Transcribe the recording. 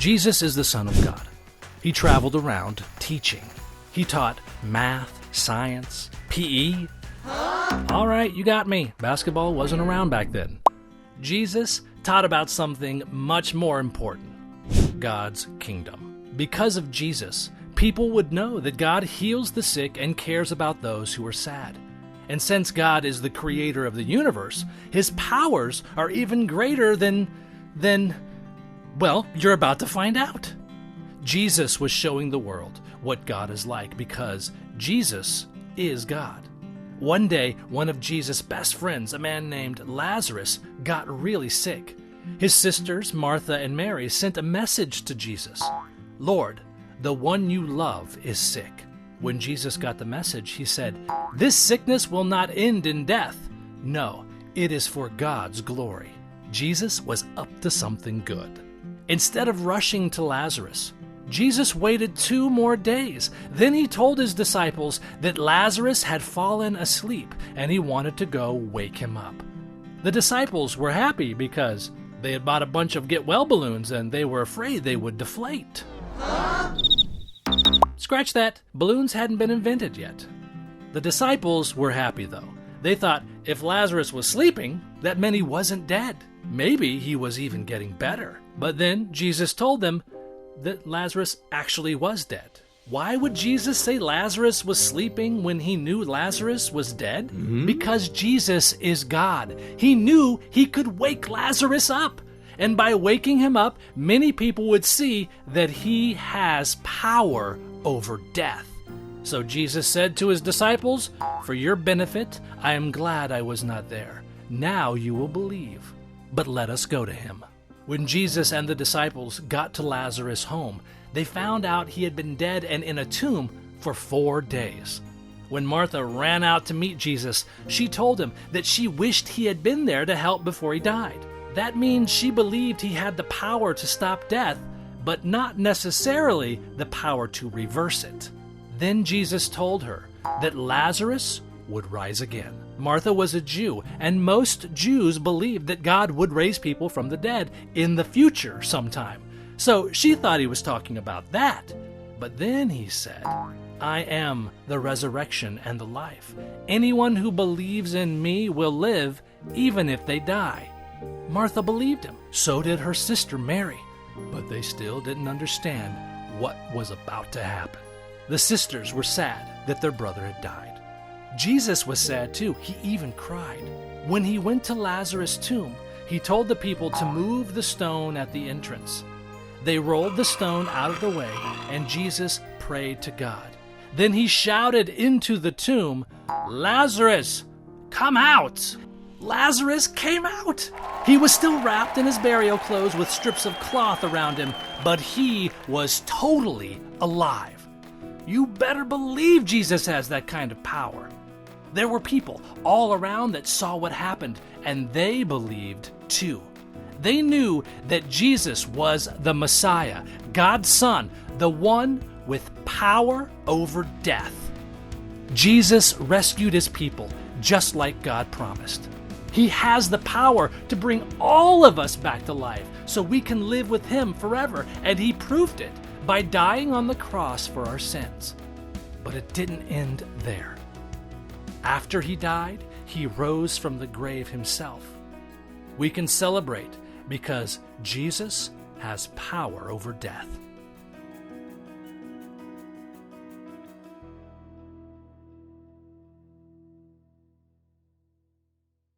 Jesus is the Son of God. He traveled around teaching. He taught math, science, PE. All right, you got me. Basketball wasn't around back then. Jesus taught about something much more important: God's kingdom. Because of Jesus, people would know that God heals the sick and cares about those who are sad. And since God is the creator of the universe, his powers are even greater than, well, you're about to find out. Jesus was showing the world what God is like because Jesus is God. One day, one of Jesus' best friends, a man named Lazarus, got really sick. His sisters, Martha and Mary, sent a message to Jesus. "Lord, the one you love is sick." When Jesus got the message, he said, "This sickness will not end in death. No, it is for God's glory." Jesus was up to something good. Instead of rushing to Lazarus, Jesus waited 2 more days. Then he told his disciples that Lazarus had fallen asleep and he wanted to go wake him up. The disciples were happy because they had bought a bunch of get-well balloons and they were afraid they would deflate. Scratch that. Balloons hadn't been invented yet. The disciples were happy, though. They thought if Lazarus was sleeping, that meant he wasn't dead. Maybe he was even getting better. But then Jesus told them that Lazarus actually was dead. Why would Jesus say Lazarus was sleeping when he knew Lazarus was dead? Because Jesus is God. He knew he could wake Lazarus up. And by waking him up, many people would see that he has power over death. So Jesus said to his disciples, "For your benefit, I am glad I was not there. Now you will believe. But let us go to him." When Jesus and the disciples got to Lazarus' home, they found out he had been dead and in a tomb for 4 days. When Martha ran out to meet Jesus, she told him that she wished he had been there to help before he died. That means she believed he had the power to stop death, but not necessarily the power to reverse it. Then Jesus told her that Lazarus would rise again. Martha was a Jew, and most Jews believed that God would raise people from the dead in the future sometime. So she thought he was talking about that. But then he said, "I am the resurrection and the life. Anyone who believes in me will live even if they die." Martha believed him. So did her sister Mary. But they still didn't understand what was about to happen. The sisters were sad that their brother had died. Jesus was sad too. He even cried. When he went to Lazarus' tomb, he told the people to move the stone at the entrance. They rolled the stone out of the way, and Jesus prayed to God. Then he shouted into the tomb, "Lazarus, come out!" Lazarus came out. He was still wrapped in his burial clothes with strips of cloth around him, but he was totally alive. You better believe Jesus has that kind of power. There were people all around that saw what happened, and they believed too. They knew that Jesus was the Messiah, God's Son, the one with power over death. Jesus rescued his people just like God promised. He has the power to bring all of us back to life so we can live with him forever, and he proved it by dying on the cross for our sins. But it didn't end there. After he died, he rose from the grave himself. We can celebrate because Jesus has power over death.